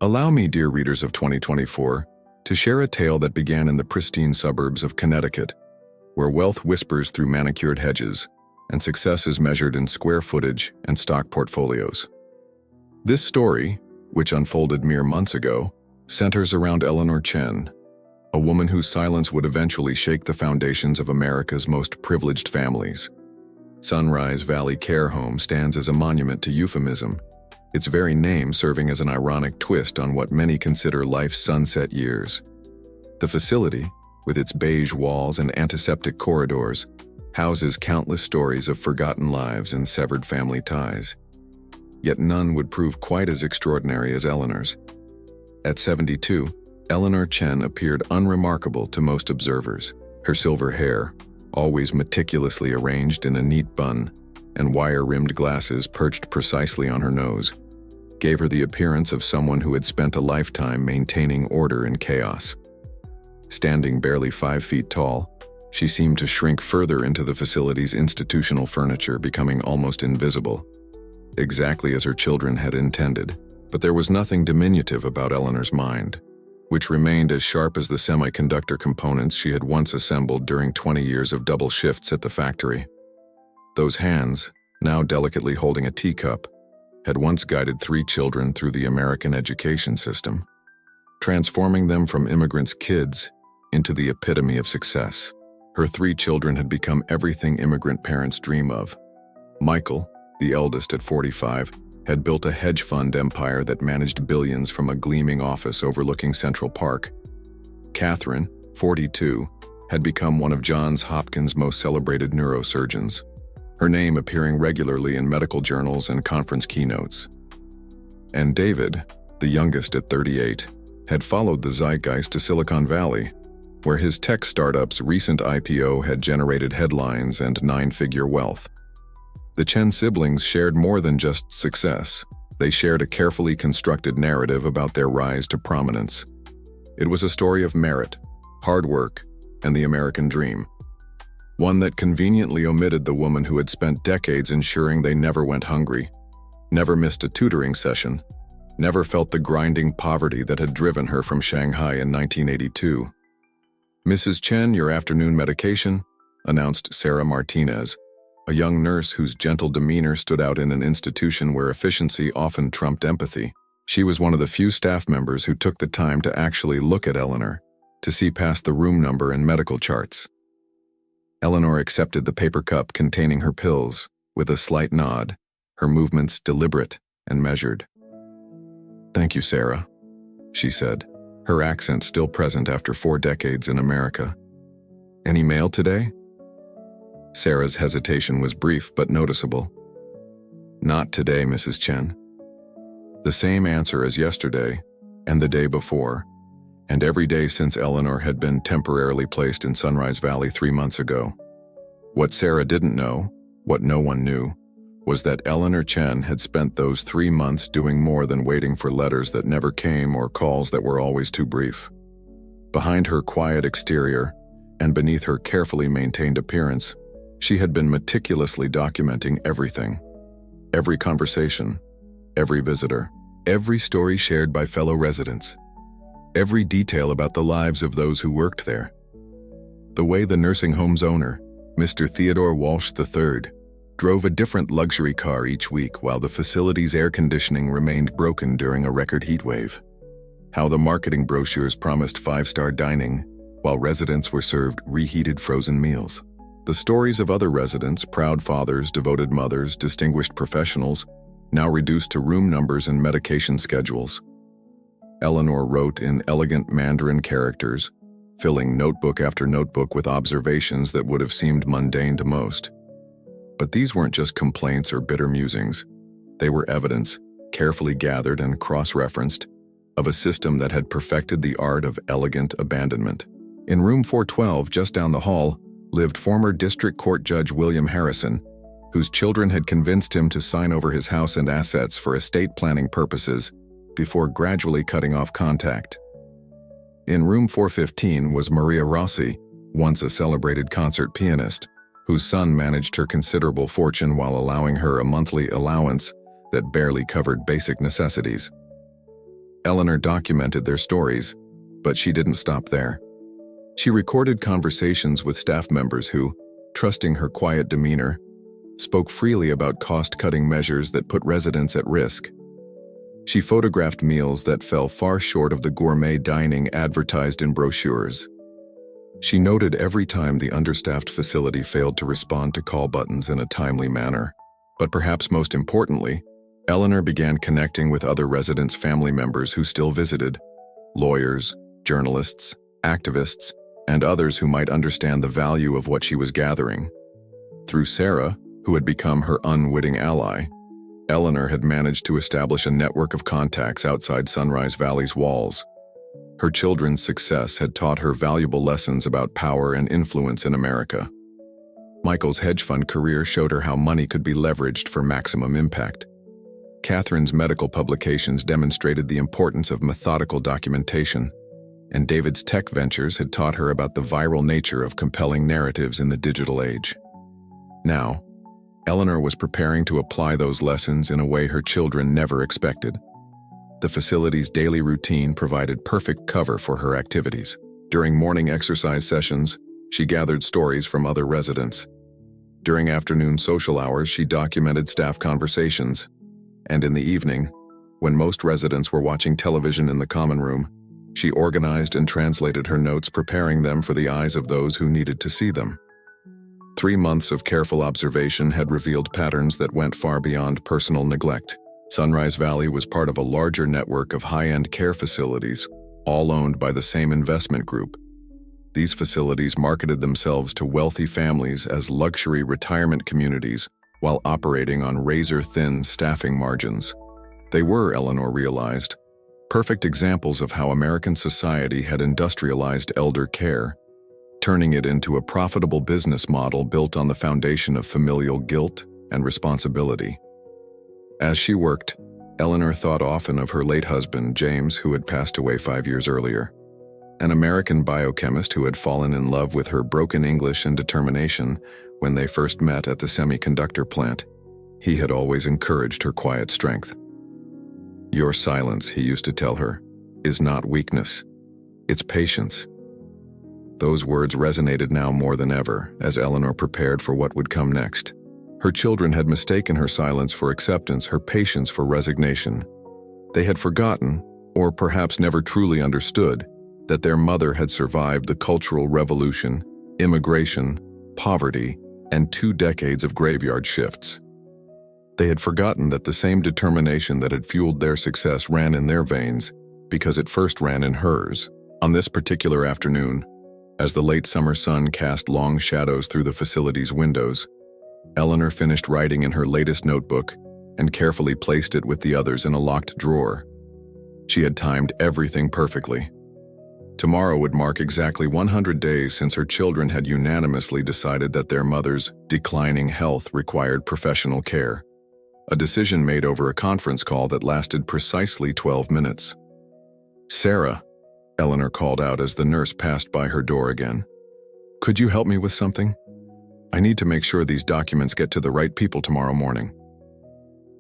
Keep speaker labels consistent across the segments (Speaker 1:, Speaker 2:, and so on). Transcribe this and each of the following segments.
Speaker 1: Allow me, dear readers of 2024, to share a tale that began in the pristine suburbs of Connecticut, where wealth whispers through manicured hedges, and success is measured in square footage and stock portfolios. This story, which unfolded mere months ago, centers around Eleanor Chen, a woman whose silence would eventually shake the foundations of America's most privileged families. Sunrise Valley Care Home stands as a monument to euphemism, its very name serving as an ironic twist on what many consider life's sunset years. The facility, with its beige walls and antiseptic corridors, houses countless stories of forgotten lives and severed family ties. Yet none would prove quite as extraordinary as Eleanor's. At 72, Eleanor Chen appeared unremarkable to most observers. Her silver hair, always meticulously arranged in a neat bun, and wire-rimmed glasses perched precisely on her nose, gave her the appearance of someone who had spent a lifetime maintaining order in chaos. Standing barely 5 feet tall, she seemed to shrink further into the facility's institutional furniture, becoming almost invisible, exactly as her children had intended. But there was nothing diminutive about Eleanor's mind, which remained as sharp as the semiconductor components she had once assembled during 20 years of double shifts at the factory. Those hands, now delicately holding a teacup, had once guided 3 children through the American education system, transforming them from immigrants' kids into the epitome of success. Her 3 children had become everything immigrant parents dream of. Michael, the eldest at 45, had built a hedge fund empire that managed billions from a gleaming office overlooking Central Park. Catherine, 42, had become one of Johns Hopkins' most celebrated neurosurgeons, her name appearing regularly in medical journals and conference keynotes. And David, the youngest at 38, had followed the zeitgeist to Silicon Valley, where his tech startup's recent IPO had generated headlines and 9-figure wealth. The Chen siblings shared more than just success. They shared a carefully constructed narrative about their rise to prominence. It was a story of merit, hard work, and the American dream. One that conveniently omitted the woman who had spent decades ensuring they never went hungry, never missed a tutoring session, never felt the grinding poverty that had driven her from Shanghai in 1982. "Mrs. Chen, your afternoon medication," announced Sarah Martinez, a young nurse whose gentle demeanor stood out in an institution where efficiency often trumped empathy. She was one of the few staff members who took the time to actually look at Eleanor, to see past the room number and medical charts. Eleanor accepted the paper cup containing her pills with a slight nod, her movements deliberate and measured. "Thank you, Sarah," she said, her accent still present after 4 decades in America. "Any mail today?" Sarah's hesitation was brief but noticeable. "Not today, Mrs. Chen." The same answer as yesterday, and the day before, and every day since Eleanor had been temporarily placed in Sunrise Valley 3 months ago. What Sarah didn't know, what no one knew, was that Eleanor Chen had spent those 3 months doing more than waiting for letters that never came or calls that were always too brief. Behind her quiet exterior, and beneath her carefully maintained appearance, she had been meticulously documenting everything. Every conversation, every visitor, every story shared by fellow residents, every detail about the lives of those who worked there. The way the nursing home's owner, Mr. Theodore Walsh III, drove a different luxury car each week while the facility's air conditioning remained broken during a record heat wave. How the marketing brochures promised 5-star dining while residents were served reheated frozen meals. The stories of other residents, proud fathers, devoted mothers, distinguished professionals, now reduced to room numbers and medication schedules. Eleanor wrote in elegant Mandarin characters, filling notebook after notebook with observations that would have seemed mundane to most. But these weren't just complaints or bitter musings. They were evidence, carefully gathered and cross-referenced, of a system that had perfected the art of elegant abandonment. In room 412, just down the hall, lived former District Court Judge William Harrison, whose children had convinced him to sign over his house and assets for estate planning purposes before gradually cutting off contact. In room 415 was Maria Rossi, once a celebrated concert pianist, whose son managed her considerable fortune while allowing her a monthly allowance that barely covered basic necessities. Eleanor documented their stories, but she didn't stop there. She recorded conversations with staff members who, trusting her quiet demeanor, spoke freely about cost-cutting measures that put residents at risk. She photographed meals that fell far short of the gourmet dining advertised in brochures. She noted every time the understaffed facility failed to respond to call buttons in a timely manner. But perhaps most importantly, Eleanor began connecting with other residents' family members who still visited, lawyers, journalists, activists, and others who might understand the value of what she was gathering. Through Sarah, who had become her unwitting ally, Eleanor had managed to establish a network of contacts outside Sunrise Valley's walls. Her children's success had taught her valuable lessons about power and influence in America. Michael's hedge fund career showed her how money could be leveraged for maximum impact. Catherine's medical publications demonstrated the importance of methodical documentation, and David's tech ventures had taught her about the viral nature of compelling narratives in the digital age. Now, Eleanor was preparing to apply those lessons in a way her children never expected. The facility's daily routine provided perfect cover for her activities. During morning exercise sessions, she gathered stories from other residents. During afternoon social hours, she documented staff conversations. And in the evening, when most residents were watching television in the common room, she organized and translated her notes, preparing them for the eyes of those who needed to see them. 3 months of careful observation had revealed patterns that went far beyond personal neglect. Sunrise Valley was part of a larger network of high-end care facilities, all owned by the same investment group. These facilities marketed themselves to wealthy families as luxury retirement communities while operating on razor-thin staffing margins. They were, Eleanor realized, perfect examples of how American society had industrialized elder care, turning it into a profitable business model built on the foundation of familial guilt and responsibility. As she worked, Eleanor thought often of her late husband, James, who had passed away 5 years earlier. An American biochemist who had fallen in love with her broken English and determination when they first met at the semiconductor plant. He had always encouraged her quiet strength. "Your silence," he used to tell her, "is not weakness. It's patience." Those words resonated now more than ever as Eleanor prepared for what would come next. Her children had mistaken her silence for acceptance, her patience for resignation. They had forgotten, or perhaps never truly understood, that their mother had survived the Cultural Revolution, immigration, poverty, and 2 decades of graveyard shifts. They had forgotten that the same determination that had fueled their success ran in their veins, because it first ran in hers. On this particular afternoon, as the late summer sun cast long shadows through the facility's windows, Eleanor finished writing in her latest notebook and carefully placed it with the others in a locked drawer. She had timed everything perfectly. Tomorrow would mark exactly 100 days since her children had unanimously decided that their mother's declining health required professional care, a decision made over a conference call that lasted precisely 12 minutes. "Sarah," Eleanor called out as the nurse passed by her door again. "Could you help me with something? I need to make sure these documents get to the right people tomorrow morning."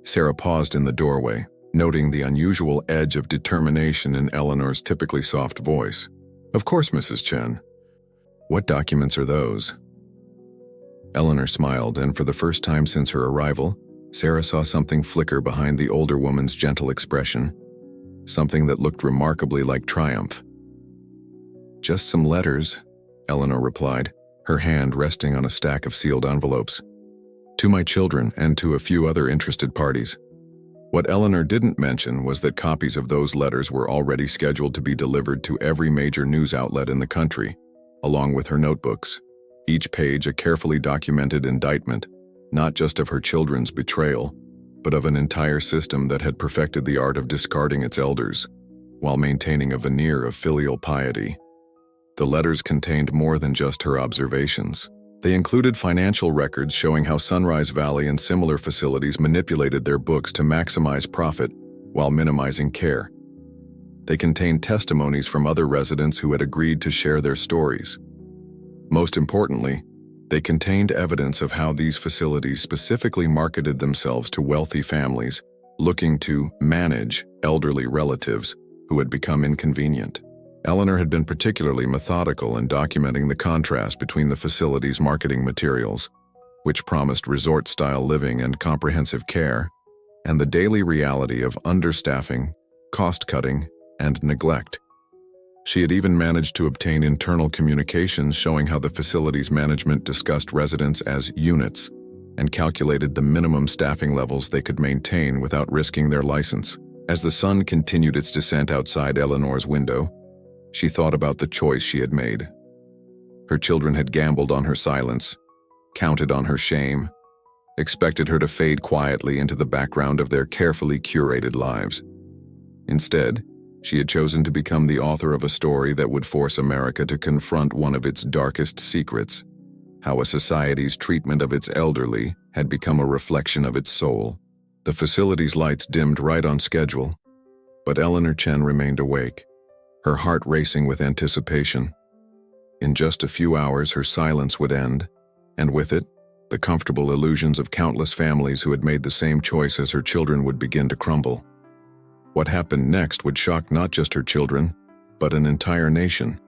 Speaker 1: Sarah paused in the doorway, noting the unusual edge of determination in Eleanor's typically soft voice. "Of course, Mrs. Chen. What documents are those?" Eleanor smiled, and for the first time since her arrival, Sarah saw something flicker behind the older woman's gentle expression, something that looked remarkably like triumph. "Just some letters," Eleanor replied, her hand resting on a stack of sealed envelopes. "To my children and to a few other interested parties." What Eleanor didn't mention was that copies of those letters were already scheduled to be delivered to every major news outlet in the country, along with her notebooks, each page a carefully documented indictment, not just of her children's betrayal, but of an entire system that had perfected the art of discarding its elders, while maintaining a veneer of filial piety. The letters contained more than just her observations. They included financial records showing how Sunrise Valley and similar facilities manipulated their books to maximize profit while minimizing care. They contained testimonies from other residents who had agreed to share their stories. Most importantly, they contained evidence of how these facilities specifically marketed themselves to wealthy families looking to manage elderly relatives who had become inconvenient. Eleanor had been particularly methodical in documenting the contrast between the facility's marketing materials, which promised resort-style living and comprehensive care, and the daily reality of understaffing, cost-cutting, and neglect. She had even managed to obtain internal communications showing how the facility's management discussed residents as units and calculated the minimum staffing levels they could maintain without risking their license. As the sun continued its descent outside Eleanor's window, she thought about the choice she had made. Her children had gambled on her silence, counted on her shame, expected her to fade quietly into the background of their carefully curated lives. Instead, she had chosen to become the author of a story that would force America to confront one of its darkest secrets: how a society's treatment of its elderly had become a reflection of its soul. The facility's lights dimmed right on schedule, but Eleanor Chen remained awake, her heart racing with anticipation. In just a few hours, her silence would end, and with it, the comfortable illusions of countless families who had made the same choice as her children would begin to crumble. What happened next would shock not just her children, but an entire nation,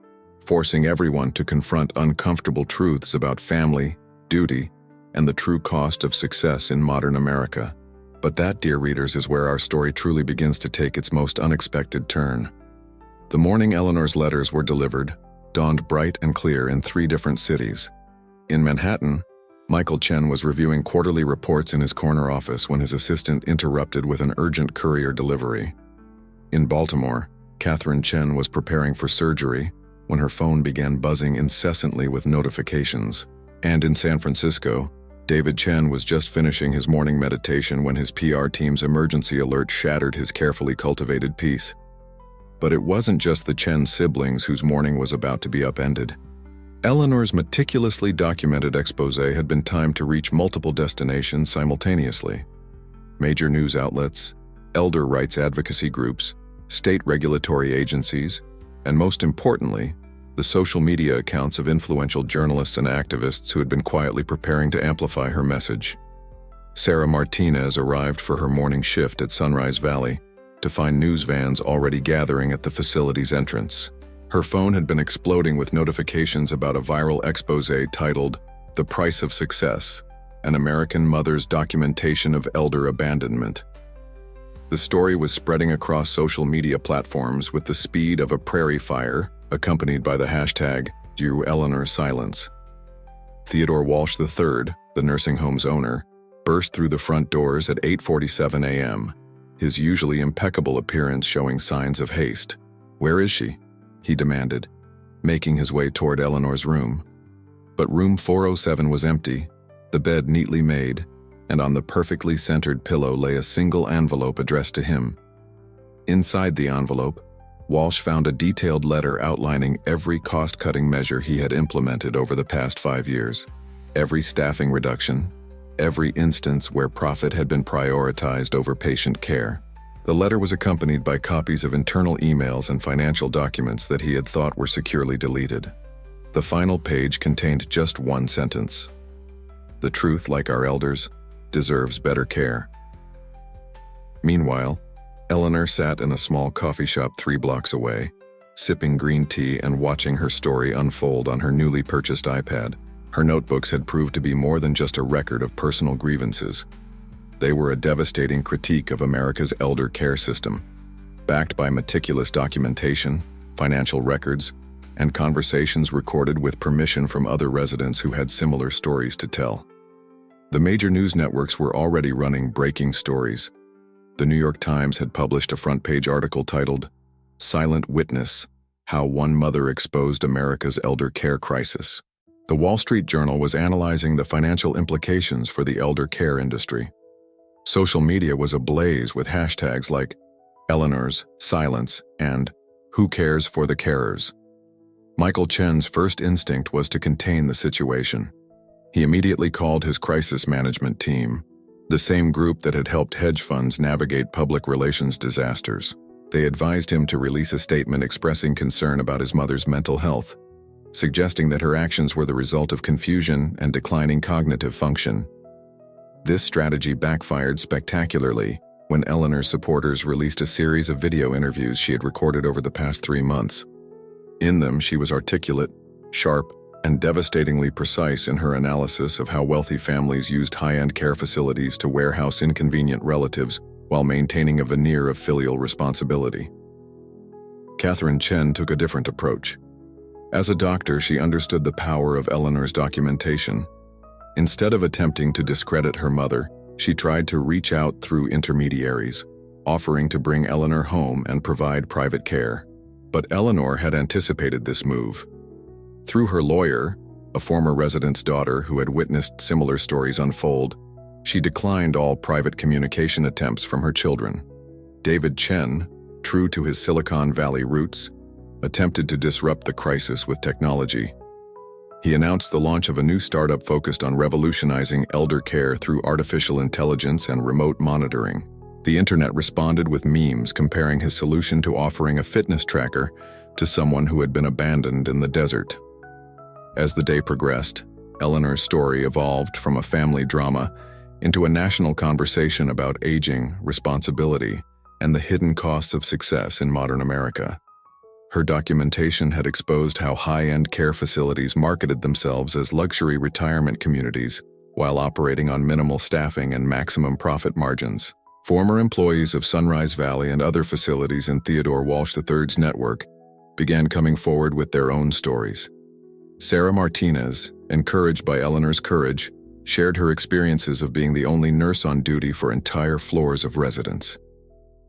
Speaker 1: forcing everyone to confront uncomfortable truths about family, duty, and the true cost of success in modern America. But that, dear readers, is where our story truly begins to take its most unexpected turn. The morning Eleanor's letters were delivered dawned bright and clear in 3 different cities. In Manhattan, Michael Chen was reviewing quarterly reports in his corner office when his assistant interrupted with an urgent courier delivery. In Baltimore, Catherine Chen was preparing for surgery when her phone began buzzing incessantly with notifications. And in San Francisco, David Chen was just finishing his morning meditation when his PR team's emergency alert shattered his carefully cultivated peace. But it wasn't just the Chen siblings whose morning was about to be upended. Eleanor's meticulously documented exposé had been timed to reach multiple destinations simultaneously. Major news outlets, elder rights advocacy groups, state regulatory agencies, and most importantly, the social media accounts of influential journalists and activists who had been quietly preparing to amplify her message. Sarah Martinez arrived for her morning shift at Sunrise Valley to find news vans already gathering at the facility's entrance. Her phone had been exploding with notifications about a viral exposé titled "The Price of Success: An American Mother's Documentation of Elder Abandonment." The story was spreading across social media platforms with the speed of a prairie fire, accompanied by the hashtag #EleanorSilence. Theodore Walsh III, the nursing home's owner, burst through the front doors at 8:47 a.m., his usually impeccable appearance showing signs of haste. "Where is she?" he demanded, making his way toward Eleanor's room. But room 407 was empty, the bed neatly made, and on the perfectly centered pillow lay a single envelope addressed to him. Inside the envelope, Walsh found a detailed letter outlining every cost-cutting measure he had implemented over the past 5 years, every staffing reduction, every instance where profit had been prioritized over patient care. The letter was accompanied by copies of internal emails and financial documents that he had thought were securely deleted. The final page contained just one sentence: "The truth, like our elders, deserves better care." Meanwhile, Eleanor sat in a small coffee shop 3 blocks away, sipping green tea and watching her story unfold on her newly purchased iPad. Her notebooks had proved to be more than just a record of personal grievances. They were a devastating critique of America's elder care system, backed by meticulous documentation, financial records, and conversations recorded with permission from other residents who had similar stories to tell. The major news networks were already running breaking stories. The New York Times had published a front-page article titled, "Silent Witness: How One Mother Exposed America's Elder Care Crisis." The Wall Street Journal was analyzing the financial implications for the elder care industry. Social media was ablaze with hashtags like Eleanor's Silence and Who Cares for the Carers. Michael Chen's first instinct was to contain the situation. He immediately called his crisis management team, the same group that had helped hedge funds navigate public relations disasters. They advised him to release a statement expressing concern about his mother's mental health, suggesting that her actions were the result of confusion and declining cognitive function. This strategy backfired spectacularly, when Eleanor's supporters released a series of video interviews she had recorded over the past 3 months. In them, she was articulate, sharp, and devastatingly precise in her analysis of how wealthy families used high-end care facilities to warehouse inconvenient relatives while maintaining a veneer of filial responsibility. Catherine Chen took a different approach. As a doctor, she understood the power of Eleanor's documentation. Instead of attempting to discredit her mother, she tried to reach out through intermediaries, offering to bring Eleanor home and provide private care. But Eleanor had anticipated this move. Through her lawyer, a former resident's daughter who had witnessed similar stories unfold, she declined all private communication attempts from her children. David Chen, true to his Silicon Valley roots, attempted to disrupt the crisis with technology. He announced the launch of a new startup focused on revolutionizing elder care through artificial intelligence and remote monitoring. The internet responded with memes comparing his solution to offering a fitness tracker to someone who had been abandoned in the desert. As the day progressed, Eleanor's story evolved from a family drama into a national conversation about aging, responsibility, and the hidden costs of success in modern America. Her documentation had exposed how high-end care facilities marketed themselves as luxury retirement communities while operating on minimal staffing and maximum profit margins. Former employees of Sunrise Valley and other facilities in Theodore Walsh III's network began coming forward with their own stories. Sarah Martinez, encouraged by Eleanor's courage, shared her experiences of being the only nurse on duty for entire floors of residents.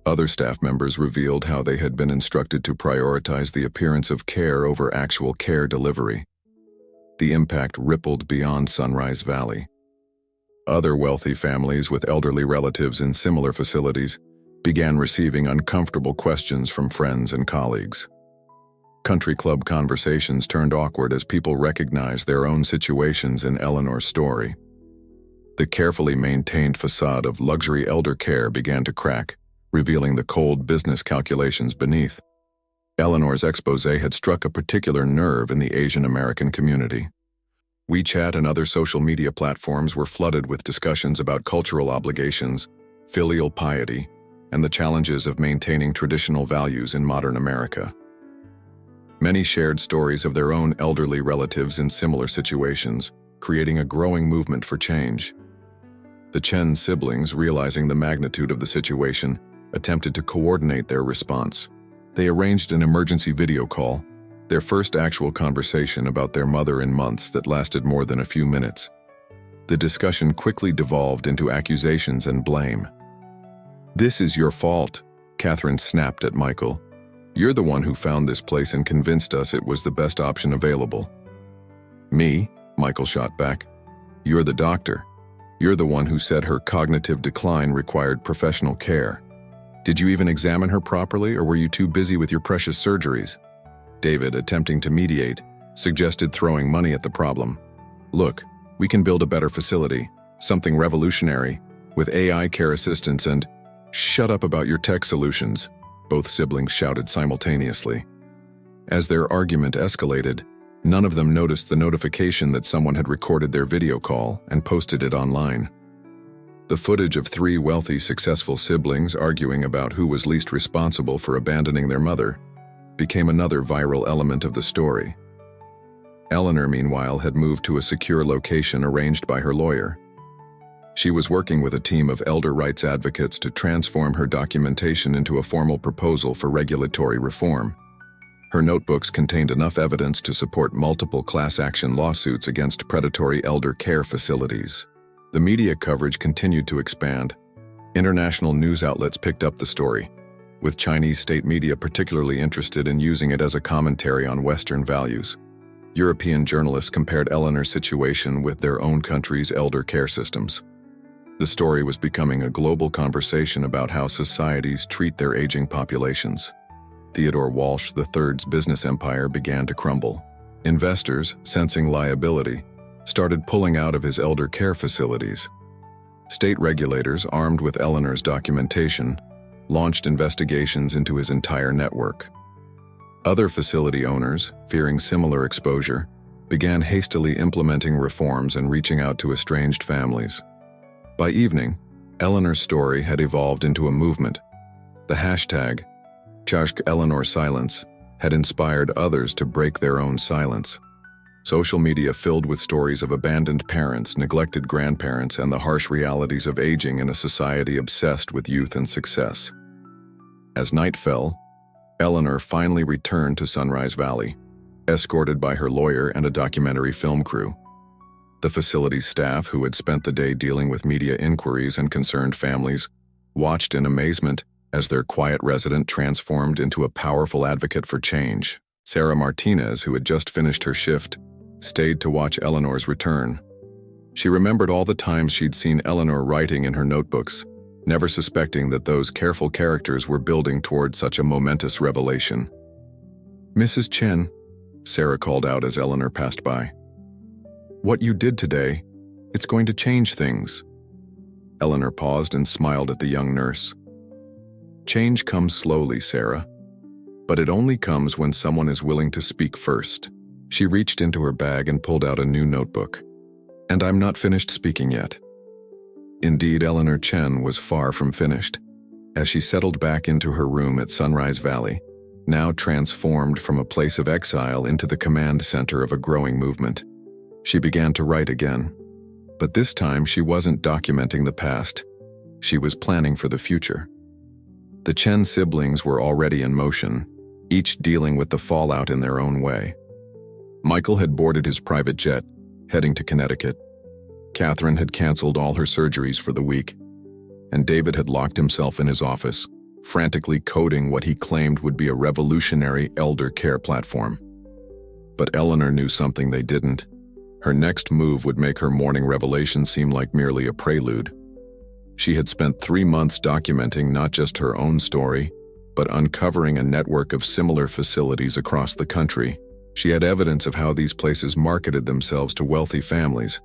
Speaker 1: Other staff members revealed how they had been instructed to prioritize the appearance of care over actual care delivery. The impact rippled beyond Sunrise Valley. Other wealthy families with elderly relatives in similar facilities began receiving uncomfortable questions from friends and colleagues. Country club conversations turned awkward as people recognized their own situations in Eleanor's story. The carefully maintained facade of luxury elder care began to crack, revealing the cold business calculations beneath. Eleanor's exposé had struck a particular nerve in the Asian American community. WeChat and other social media platforms were flooded with discussions about cultural obligations, filial piety, and the challenges of maintaining traditional values in modern America. Many shared stories of their own elderly relatives in similar situations, creating a growing movement for change. The Chen siblings, realizing the magnitude of the situation, attempted to coordinate their response. They arranged an emergency video call, their first actual conversation about their mother in months that lasted more than a few minutes. The discussion quickly devolved into accusations and blame. "This is your fault," Catherine snapped at Michael. "You're the one who found this place and convinced us it was the best option available." "Me?" Michael shot back. "You're the doctor. You're the one who said her cognitive decline required professional care. Did you even examine her properly, or were you too busy with your precious surgeries?" David, attempting to mediate, suggested throwing money at the problem. "Look, we can build a better facility, something revolutionary, with AI care assistance and—" "Shut up about your tech solutions," both siblings shouted simultaneously. As their argument escalated, none of them noticed the notification that someone had recorded their video call and posted it online. The footage of 3 wealthy, successful siblings arguing about who was least responsible for abandoning their mother became another viral element of the story. Eleanor, meanwhile, had moved to a secure location arranged by her lawyer. She was working with a team of elder rights advocates to transform her documentation into a formal proposal for regulatory reform. Her notebooks contained enough evidence to support multiple class action lawsuits against predatory elder care facilities. The media coverage continued to expand. International news outlets picked up the story, with Chinese state media particularly interested in using it as a commentary on Western values. European journalists compared Eleanor's situation with their own country's elder care systems. The story was becoming a global conversation about how societies treat their aging populations. Theodore Walsh III's business empire began to crumble. Investors, sensing liability, started pulling out of his elder care facilities. State regulators, armed with Eleanor's documentation, launched investigations into his entire network. Other facility owners, fearing similar exposure, began hastily implementing reforms and reaching out to estranged families. By evening, Eleanor's story had evolved into a movement. The hashtag, #ChashkEleanorSilence, had inspired others to break their own silence. Social media filled with stories of abandoned parents, neglected grandparents, and the harsh realities of aging in a society obsessed with youth and success. As night fell, Eleanor finally returned to Sunrise Valley, escorted by her lawyer and a documentary film crew. The facility's staff, who had spent the day dealing with media inquiries and concerned families, watched in amazement as their quiet resident transformed into a powerful advocate for change. Sarah Martinez, who had just finished her shift, stayed to watch Eleanor's return. She remembered all the times she'd seen Eleanor writing in her notebooks, never suspecting that those careful characters were building toward such a momentous revelation. "Mrs. Chen," Sarah called out as Eleanor passed by. "What you did today, it's going to change things." Eleanor paused and smiled at the young nurse. "Change comes slowly, Sarah, but it only comes when someone is willing to speak first." She reached into her bag and pulled out a new notebook. "And I'm not finished speaking yet." Indeed, Eleanor Chen was far from finished. As she settled back into her room at Sunrise Valley, now transformed from a place of exile into the command center of a growing movement, she began to write again. But this time she wasn't documenting the past. She was planning for the future. The Chen siblings were already in motion, each dealing with the fallout in their own way. Michael had boarded his private jet, heading to Connecticut. Catherine had canceled all her surgeries for the week, and David had locked himself in his office, frantically coding what he claimed would be a revolutionary elder care platform. But Eleanor knew something they didn't. Her next move would make her morning revelation seem like merely a prelude. She had spent 3 months documenting not just her own story, but uncovering a network of similar facilities across the country. She had evidence of how these places marketed themselves to wealthy families,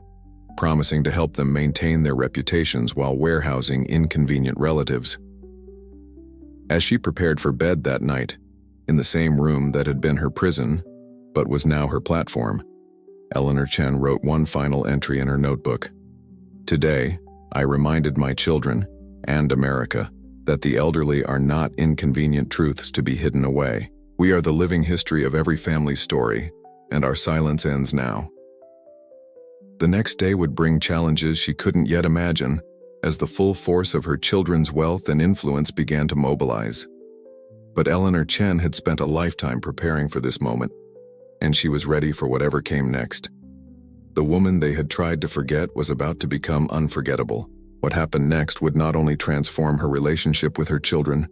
Speaker 1: promising to help them maintain their reputations while warehousing inconvenient relatives. As she prepared for bed that night, in the same room that had been her prison, but was now her platform, Eleanor Chen wrote one final entry in her notebook. "Today, I reminded my children, and America, that the elderly are not inconvenient truths to be hidden away. We are the living history of every family's story, and our silence ends now." The next day would bring challenges she couldn't yet imagine, as the full force of her children's wealth and influence began to mobilize. But Eleanor Chen had spent a lifetime preparing for this moment, and she was ready for whatever came next. The woman they had tried to forget was about to become unforgettable. What happened next would not only transform her relationship with her children,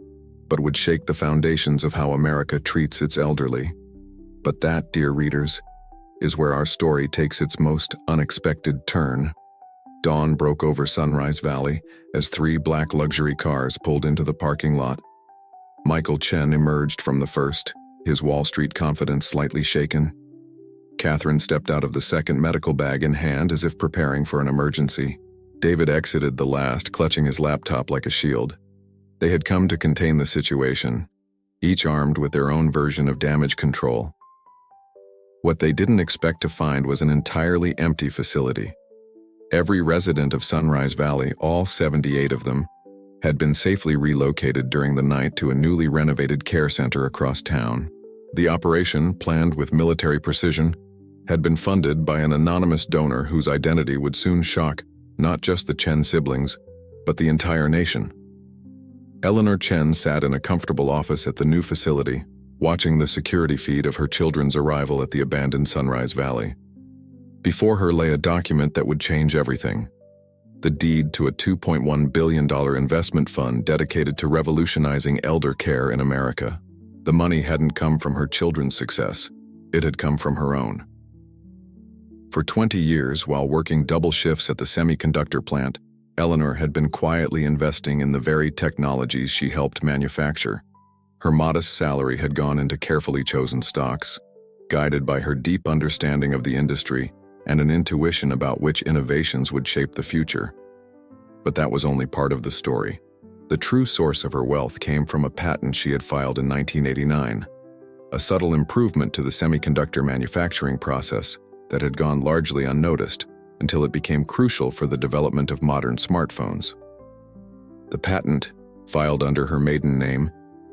Speaker 1: but would shake the foundations of how America treats its elderly. But that, dear readers, is where our story takes its most unexpected turn. Dawn broke over Sunrise Valley as 3 black luxury cars pulled into the parking lot. Michael Chen emerged from the first, his Wall Street confidence slightly shaken. Catherine stepped out of the second, medical bag in hand as if preparing for an emergency. David exited the last, clutching his laptop like a shield. They had come to contain the situation, each armed with their own version of damage control. What they didn't expect to find was an entirely empty facility. Every resident of Sunrise Valley, all 78 of them, had been safely relocated during the night to a newly renovated care center across town. The operation, planned with military precision, had been funded by an anonymous donor whose identity would soon shock not just the Chen siblings, but the entire nation. Eleanor Chen sat in a comfortable office at the new facility, watching the security feed of her children's arrival at the abandoned Sunrise Valley. Before her lay a document that would change everything: the deed to a $2.1 billion investment fund dedicated to revolutionizing elder care in America. The money hadn't come from her children's success, it had come from her own. For 20 years, while working double shifts at the semiconductor plant, Eleanor had been quietly investing in the very technologies she helped manufacture. Her modest salary had gone into carefully chosen stocks, guided by her deep understanding of the industry and an intuition about which innovations would shape the future. But that was only part of the story. The true source of her wealth came from a patent she had filed in 1989, a subtle improvement to the semiconductor manufacturing process that had gone largely unnoticed until it became crucial for the development of modern smartphones. The patent, filed under her maiden name,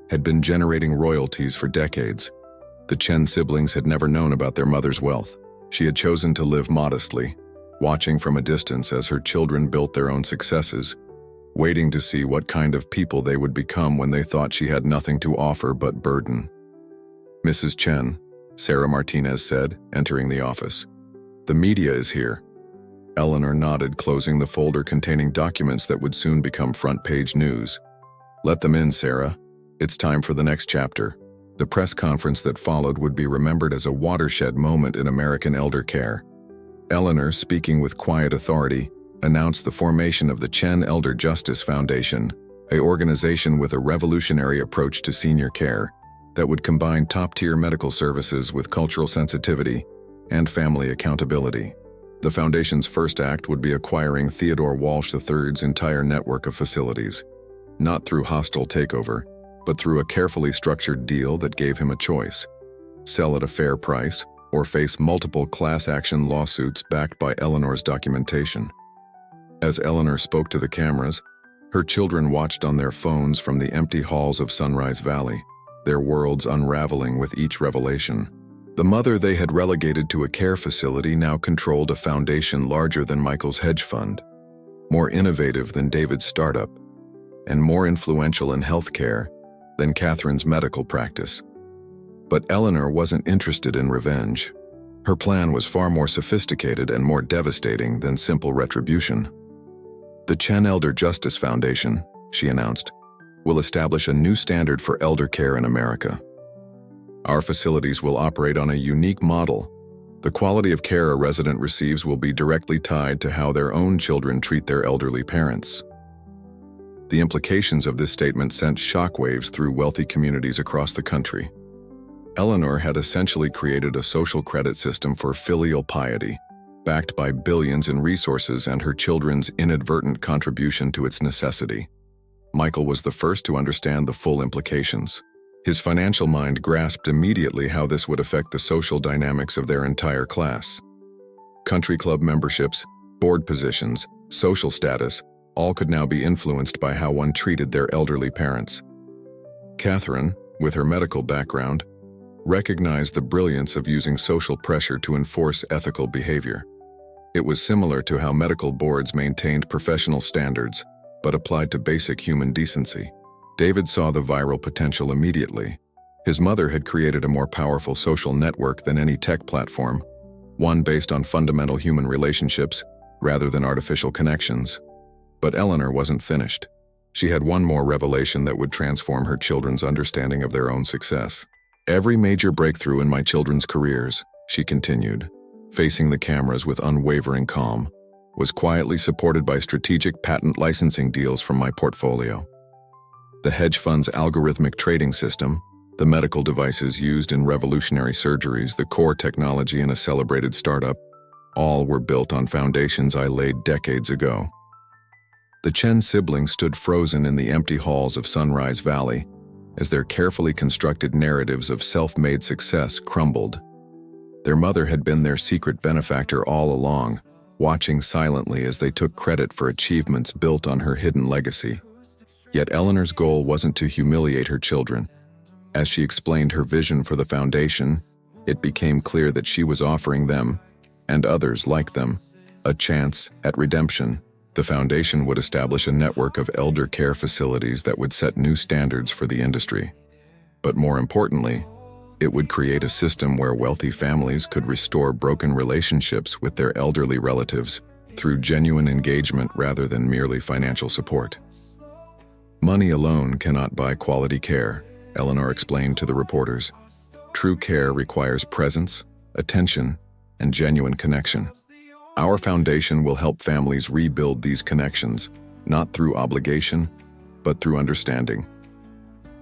Speaker 1: had been generating royalties for decades. The Chen siblings had never known about their mother's wealth. She had chosen to live modestly, watching from a distance as her children built their own successes, waiting to see what kind of people they would become when they thought she had nothing to offer but burden. "Mrs. Chen," Sarah Martinez said, entering the office. "The media is here." Eleanor nodded, closing the folder containing documents that would soon become front-page news. "Let them in, Sarah. It's time for the next chapter." The press conference that followed would be remembered as a watershed moment in American elder care. Eleanor, speaking with quiet authority, announced the formation of the Chen Elder Justice Foundation, an organization with a revolutionary approach to senior care that would combine top-tier medical services with cultural sensitivity and family accountability. The foundation's first act would be acquiring Theodore Walsh III's entire network of facilities, not through hostile takeover, but through a carefully structured deal that gave him a choice: sell at a fair price or face multiple class action lawsuits backed by Eleanor's documentation. As Eleanor spoke to the cameras, her children watched on their phones from the empty halls of Sunrise Valley, their worlds unraveling with each revelation. The mother they had relegated to a care facility now controlled a foundation larger than Michael's hedge fund, more innovative than David's startup, and more influential in healthcare than Catherine's medical practice. But Eleanor wasn't interested in revenge. Her plan was far more sophisticated and more devastating than simple retribution. "The Chen Elder Justice Foundation," she announced, "will establish a new standard for elder care in America. Our facilities will operate on a unique model. The quality of care a resident receives will be directly tied to how their own children treat their elderly parents." The implications of this statement sent shockwaves through wealthy communities across the country. Eleanor had essentially created a social credit system for filial piety, backed by billions in resources and her children's inadvertent contribution to its necessity. Michael was the first to understand the full implications. His financial mind grasped immediately how this would affect the social dynamics of their entire class. Country club memberships, board positions, social status, all could now be influenced by how one treated their elderly parents. Catherine, with her medical background, recognized the brilliance of using social pressure to enforce ethical behavior. It was similar to how medical boards maintained professional standards, but applied to basic human decency. David saw the viral potential immediately. His mother had created a more powerful social network than any tech platform, one based on fundamental human relationships rather than artificial connections. But Eleanor wasn't finished. She had one more revelation that would transform her children's understanding of their own success. "Every major breakthrough in my children's careers," she continued, facing the cameras with unwavering calm, "was quietly supported by strategic patent licensing deals from my portfolio. The hedge fund's algorithmic trading system, the medical devices used in revolutionary surgeries, the core technology in a celebrated startup, all were built on foundations I laid decades ago." The Chen siblings stood frozen in the empty halls of Sunrise Valley as their carefully constructed narratives of self-made success crumbled. Their mother had been their secret benefactor all along, watching silently as they took credit for achievements built on her hidden legacy. Yet Eleanor's goal wasn't to humiliate her children. As she explained her vision for the foundation, it became clear that she was offering them, and others like them, a chance at redemption. The foundation would establish a network of elder care facilities that would set new standards for the industry. But more importantly, it would create a system where wealthy families could restore broken relationships with their elderly relatives through genuine engagement rather than merely financial support. "Money alone cannot buy quality care," Eleanor explained to the reporters. "True care requires presence, attention, and genuine connection. Our foundation will help families rebuild these connections, not through obligation, but through understanding."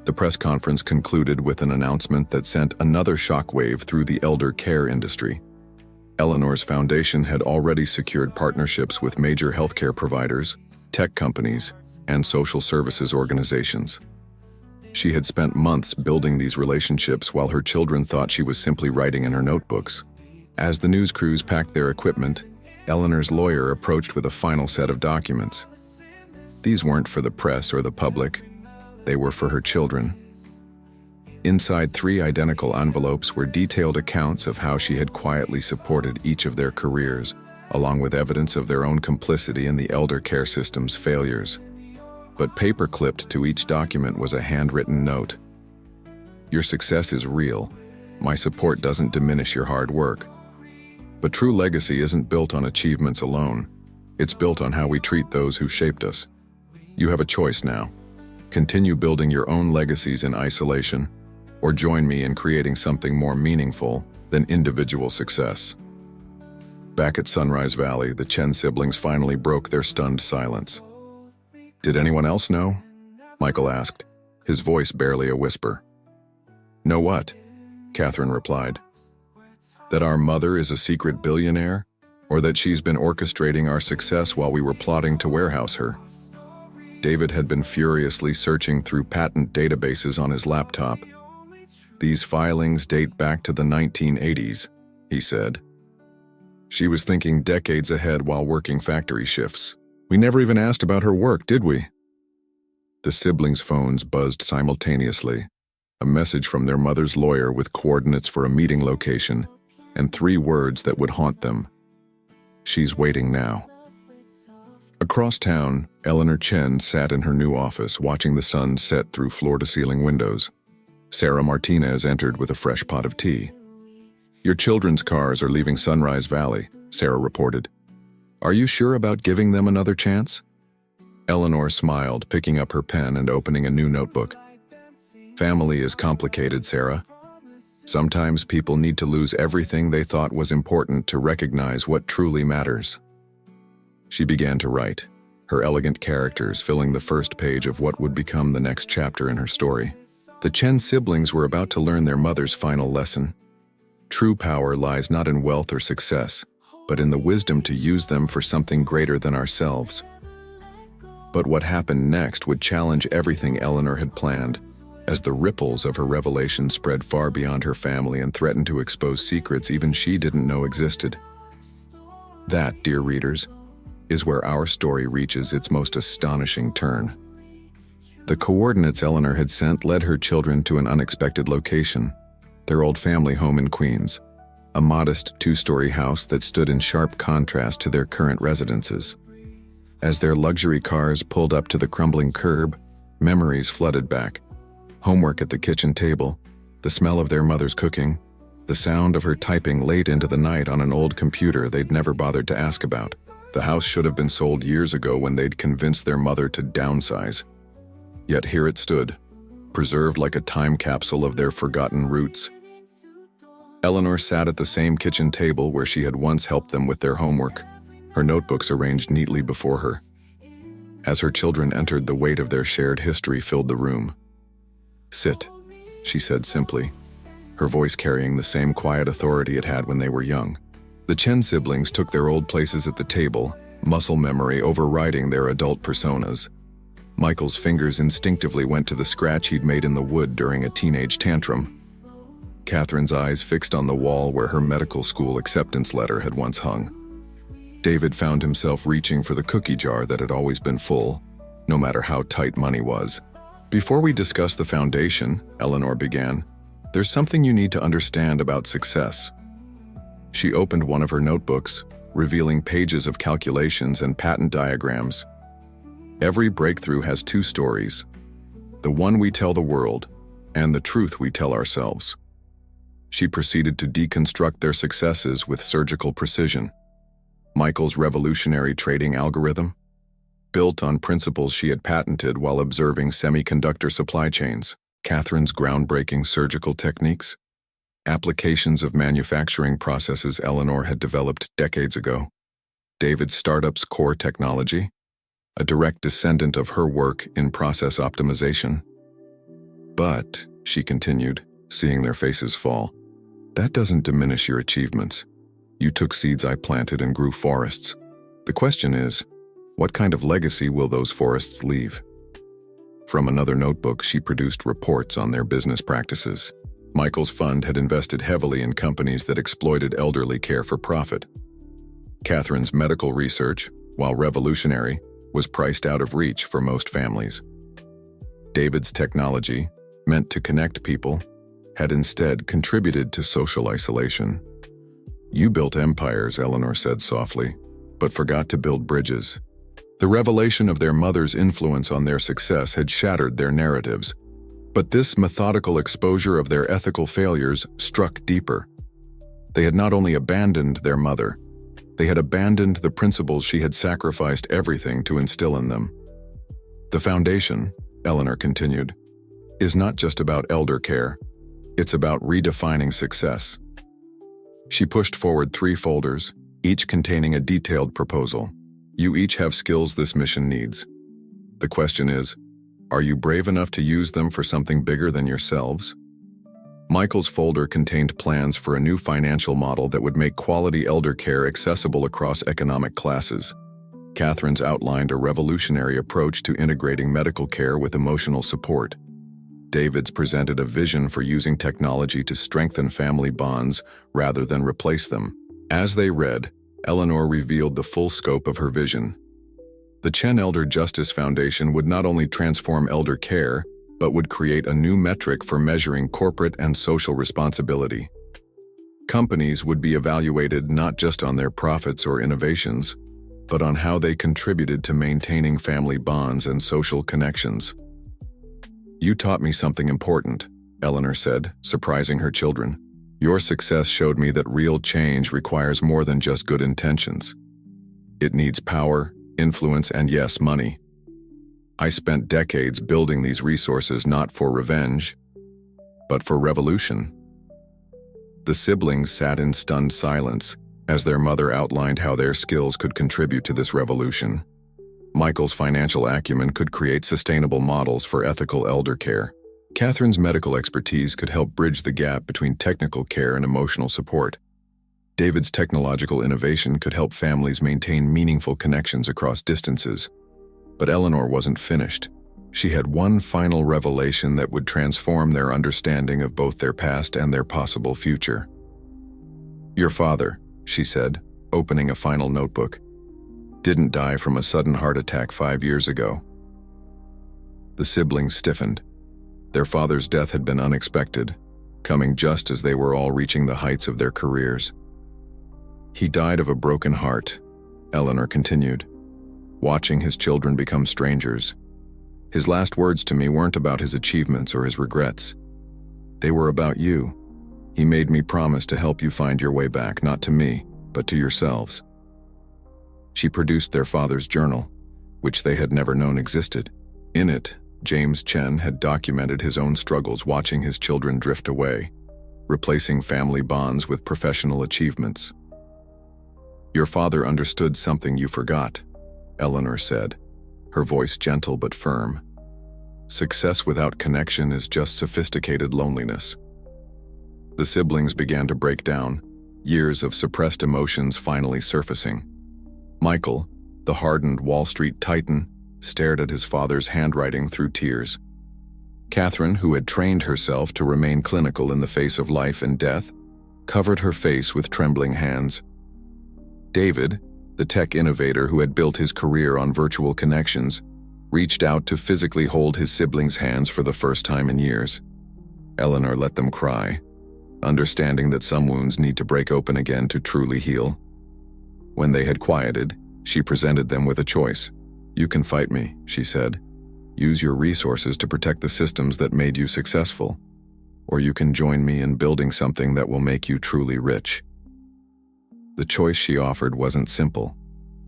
Speaker 1: The press conference concluded with an announcement that sent another shockwave through the elder care industry. Eleanor's foundation had already secured partnerships with major healthcare providers, tech companies, and social services organizations. She had spent months building these relationships while her children thought she was simply writing in her notebooks. As the news crews packed their equipment, Eleanor's lawyer approached with a final set of documents. These weren't for the press or the public. They were for her children. Inside 3 identical envelopes were detailed accounts of how she had quietly supported each of their careers, along with evidence of their own complicity in the elder care system's failures. But paper-clipped to each document was a handwritten note. "Your success is real. My support doesn't diminish your hard work. But true legacy isn't built on achievements alone. It's built on how we treat those who shaped us. You have a choice now. Continue building your own legacies in isolation, or join me in creating something more meaningful than individual success." Back at Sunrise Valley, the Chen siblings finally broke their stunned silence. "Did anyone else know?" Michael asked, his voice barely a whisper. "Know what?" Catherine replied. "That our mother is a secret billionaire, or that she's been orchestrating our success while we were plotting to warehouse her?" David had been furiously searching through patent databases on his laptop. "These filings date back to the 1980s, he said. "She was thinking decades ahead while working factory shifts. We never even asked about her work, did we?" The siblings' phones buzzed simultaneously, a message from their mother's lawyer with coordinates for a meeting location and 3 words that would haunt them. "She's waiting now." Across town, Eleanor Chen sat in her new office watching the sun set through floor-to-ceiling windows. Sarah Martinez entered with a fresh pot of tea. "Your children's cars are leaving Sunrise Valley," Sarah reported. "Are you sure about giving them another chance?" Eleanor smiled, picking up her pen and opening a new notebook. "Family is complicated, Sarah. Sometimes people need to lose everything they thought was important to recognize what truly matters." She began to write, her elegant characters filling the first page of what would become the next chapter in her story. The Chen siblings were about to learn their mother's final lesson. True power lies not in wealth or success, but in the wisdom to use them for something greater than ourselves. But what happened next would challenge everything Eleanor had planned, as the ripples of her revelation spread far beyond her family and threatened to expose secrets even she didn't know existed. That, dear readers, is where our story reaches its most astonishing turn. The coordinates Eleanor had sent led her children to an unexpected location, their old family home in Queens, a modest 2-story house that stood in sharp contrast to their current residences. As their luxury cars pulled up to the crumbling curb, memories flooded back. Homework at the kitchen table, the smell of their mother's cooking, the sound of her typing late into the night on an old computer they'd never bothered to ask about. The house should have been sold years ago when they'd convinced their mother to downsize. Yet here it stood, preserved like a time capsule of their forgotten roots. Eleanor sat at the same kitchen table where she had once helped them with their homework, her notebooks arranged neatly before her. As her children entered, the weight of their shared history filled the room. "Sit," she said simply, her voice carrying the same quiet authority it had when they were young. The Chen siblings took their old places at the table, muscle memory overriding their adult personas. Michael's fingers instinctively went to the scratch he'd made in the wood during a teenage tantrum. Catherine's eyes fixed on the wall where her medical school acceptance letter had once hung. David found himself reaching for the cookie jar that had always been full, no matter how tight money was. "Before we discuss the foundation," Eleanor began, "there's something you need to understand about success." She opened one of her notebooks, revealing pages of calculations and patent diagrams. "Every breakthrough has 2 stories. The one we tell the world, and the truth we tell ourselves." She proceeded to deconstruct their successes with surgical precision. Michael's revolutionary trading algorithm, built on principles she had patented while observing semiconductor supply chains. Catherine's groundbreaking surgical techniques, applications of manufacturing processes Eleanor had developed decades ago. David's startup's core technology, a direct descendant of her work in process optimization. "But," she continued, seeing their faces fall, "that doesn't diminish your achievements. You took seeds I planted and grew forests. The question is, what kind of legacy will those forests leave?" From another notebook, she produced reports on their business practices. Michael's fund had invested heavily in companies that exploited elderly care for profit. Catherine's medical research, while revolutionary, was priced out of reach for most families. David's technology, meant to connect people, had instead contributed to social isolation. "You built empires," Eleanor said softly, "but forgot to build bridges." The revelation of their mother's influence on their success had shattered their narratives, but this methodical exposure of their ethical failures struck deeper. They had not only abandoned their mother, they had abandoned the principles she had sacrificed everything to instill in them. "The foundation," Eleanor continued, "is not just about elder care, it's about redefining success." She pushed forward 3 folders, each containing a detailed proposal. "You each have skills this mission needs. The question is, are you brave enough to use them for something bigger than yourselves?" Michael's folder contained plans for a new financial model that would make quality elder care accessible across economic classes. Catherine's outlined a revolutionary approach to integrating medical care with emotional support. David's presented a vision for using technology to strengthen family bonds rather than replace them. As they read, Eleanor revealed the full scope of her vision. The Chen Elder Justice Foundation would not only transform elder care, but would create a new metric for measuring corporate and social responsibility. Companies would be evaluated not just on their profits or innovations, but on how they contributed to maintaining family bonds and social connections. "You taught me something important," Eleanor said, surprising her children. "Your success showed me that real change requires more than just good intentions. It needs power, influence, and yes, money. I spent decades building these resources not for revenge, but for revolution." The siblings sat in stunned silence as their mother outlined how their skills could contribute to this revolution. Michael's financial acumen could create sustainable models for ethical elder care. Catherine's medical expertise could help bridge the gap between technical care and emotional support. David's technological innovation could help families maintain meaningful connections across distances. But Eleanor wasn't finished. She had one final revelation that would transform their understanding of both their past and their possible future. "Your father," she said, opening a final notebook, "didn't die from a sudden heart attack 5 years ago." The siblings stiffened. Their father's death had been unexpected, coming just as they were all reaching the heights of their careers. "He died of a broken heart," Eleanor continued, "watching his children become strangers. His last words to me weren't about his achievements or his regrets. They were about you. He made me promise to help you find your way back, not to me, but to yourselves." She produced their father's journal, which they had never known existed. In it, James Chen had documented his own struggles watching his children drift away, replacing family bonds with professional achievements. "Your father understood something you forgot," Eleanor said, her voice gentle but firm. "Success without connection is just sophisticated loneliness." The siblings began to break down, years of suppressed emotions finally surfacing. Michael, the hardened Wall Street titan, stared at his father's handwriting through tears. Catherine, who had trained herself to remain clinical in the face of life and death, covered her face with trembling hands. David, the tech innovator who had built his career on virtual connections, reached out to physically hold his siblings' hands for the first time in years. Eleanor let them cry, understanding that some wounds need to break open again to truly heal. When they had quieted, she presented them with a choice. "You can fight me," she said. "Use your resources to protect the systems that made you successful. Or you can join me in building something that will make you truly rich." The choice she offered wasn't simple.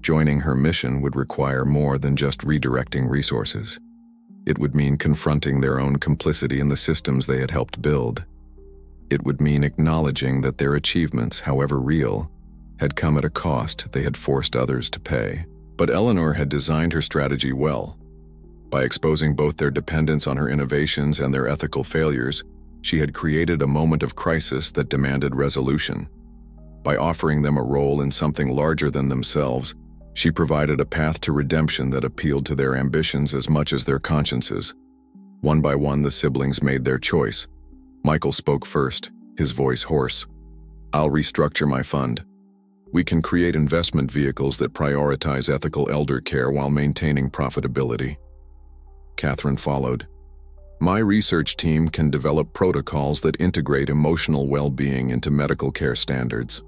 Speaker 1: Joining her mission would require more than just redirecting resources. It would mean confronting their own complicity in the systems they had helped build. It would mean acknowledging that their achievements, however real, had come at a cost they had forced others to pay. But Eleanor had designed her strategy well. By exposing both their dependence on her innovations and their ethical failures, she had created a moment of crisis that demanded resolution. By offering them a role in something larger than themselves, she provided a path to redemption that appealed to their ambitions as much as their consciences. One by one, the siblings made their choice. Michael spoke first, his voice hoarse. "I'll restructure my fund. We can create investment vehicles that prioritize ethical elder care while maintaining profitability. Catherine followed. My research team can develop protocols that integrate emotional well-being into medical care standards.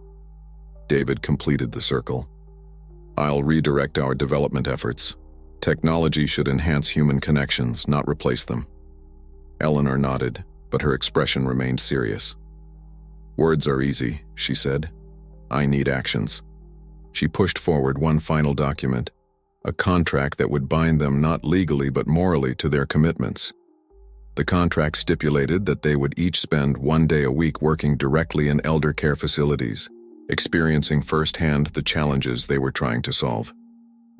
Speaker 1: David completed the circle. I'll redirect our development efforts. Technology should enhance human connections, not replace them. Eleanor nodded, but her expression remained serious. Words are easy, she said. I need actions. She pushed forward one final document, a contract that would bind them not legally but morally to their commitments. The contract stipulated that they would each spend 1 day a week working directly in elder care facilities, experiencing firsthand the challenges they were trying to solve.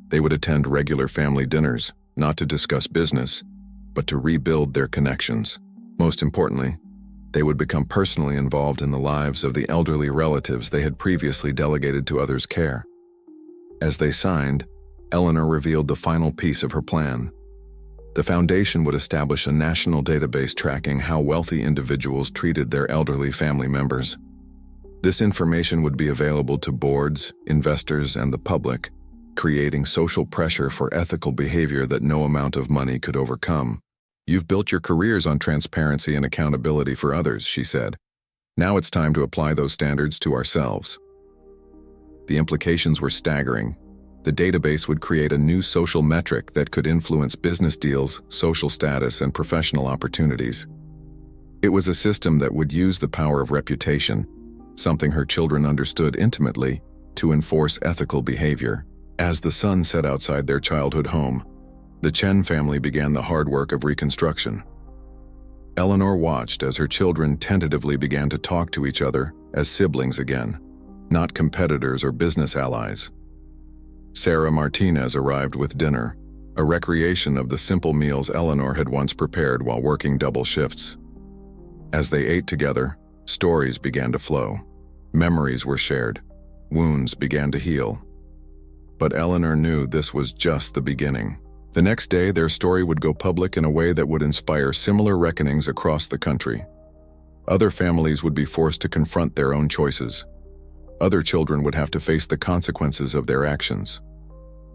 Speaker 1: They would attend regular family dinners, not to discuss business, but to rebuild their connections. Most importantly, they would become personally involved in the lives of the elderly relatives they had previously delegated to others' care. As they signed, Eleanor revealed the final piece of her plan. The foundation would establish a national database tracking how wealthy individuals treated their elderly family members. This information would be available to boards, investors, and the public, creating social pressure for ethical behavior that no amount of money could overcome. You've built your careers on transparency and accountability for others, she said. Now it's time to apply those standards to ourselves. The implications were staggering. The database would create a new social metric that could influence business deals, social status, and professional opportunities. It was a system that would use the power of reputation, something her children understood intimately, to enforce ethical behavior. As the sun set outside their childhood home, the Chen family began the hard work of reconstruction. Eleanor watched as her children tentatively began to talk to each other as siblings again, not competitors or business allies. Sarah Martinez arrived with dinner, a recreation of the simple meals Eleanor had once prepared while working double shifts. As they ate together, stories began to flow. Memories were shared. Wounds began to heal. But Eleanor knew this was just the beginning. The next day, their story would go public in a way that would inspire similar reckonings across the country. Other families would be forced to confront their own choices. Other children would have to face the consequences of their actions.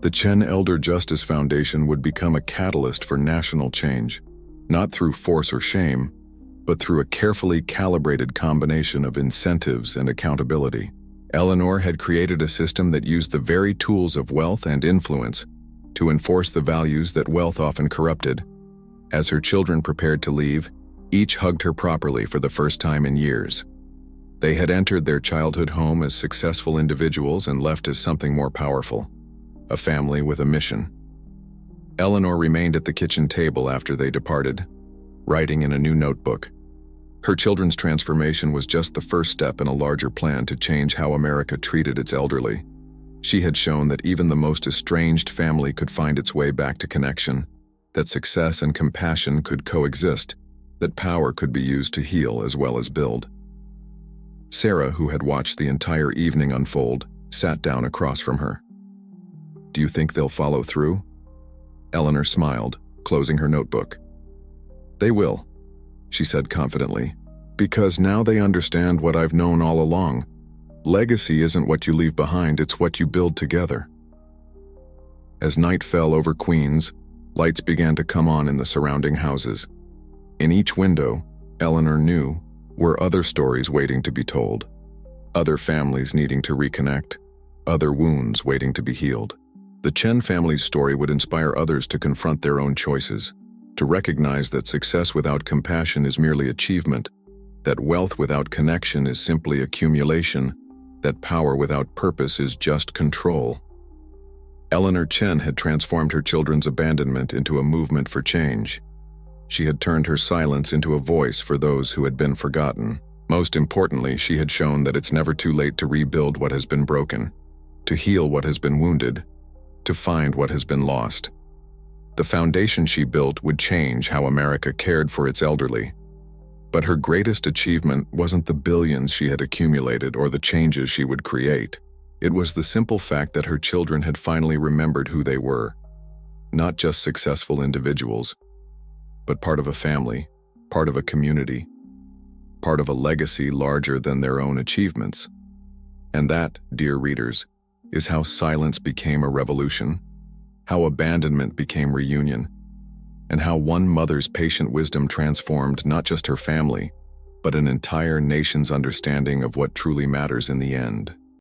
Speaker 1: The Chen Elder Justice Foundation would become a catalyst for national change, not through force or shame, but through a carefully calibrated combination of incentives and accountability. Eleanor had created a system that used the very tools of wealth and influence to enforce the values that wealth often corrupted. As her children prepared to leave, each hugged her properly for the first time in years. They had entered their childhood home as successful individuals and left as something more powerful, a family with a mission. Eleanor remained at the kitchen table after they departed, writing in a new notebook. Her children's transformation was just the first step in a larger plan to change how America treated its elderly. She had shown that even the most estranged family could find its way back to connection, that success and compassion could coexist, that power could be used to heal as well as build. Sarah, who had watched the entire evening unfold, sat down across from her. Do you think they'll follow through? Eleanor smiled, closing her notebook. They will, she said confidently, because now they understand what I've known all along. Legacy isn't what you leave behind, it's what you build together. As night fell over Queens, lights began to come on in the surrounding houses. In each window, Eleanor knew, were other stories waiting to be told. Other families needing to reconnect. Other wounds waiting to be healed. The Chen family's story would inspire others to confront their own choices, to recognize that success without compassion is merely achievement, that wealth without connection is simply accumulation, that power without purpose is just control. Eleanor Chen had transformed her children's abandonment into a movement for change. She had turned her silence into a voice for those who had been forgotten. Most importantly, she had shown that it's never too late to rebuild what has been broken, to heal what has been wounded, to find what has been lost. The foundation she built would change how America cared for its elderly. But her greatest achievement wasn't the billions she had accumulated or the changes she would create. It was the simple fact that her children had finally remembered who they were. Not just successful individuals, but part of a family, part of a community, part of a legacy larger than their own achievements. And that, dear readers, is how silence became a revolution, how abandonment became reunion, and how one mother's patient wisdom transformed not just her family, but an entire nation's understanding of what truly matters in the end.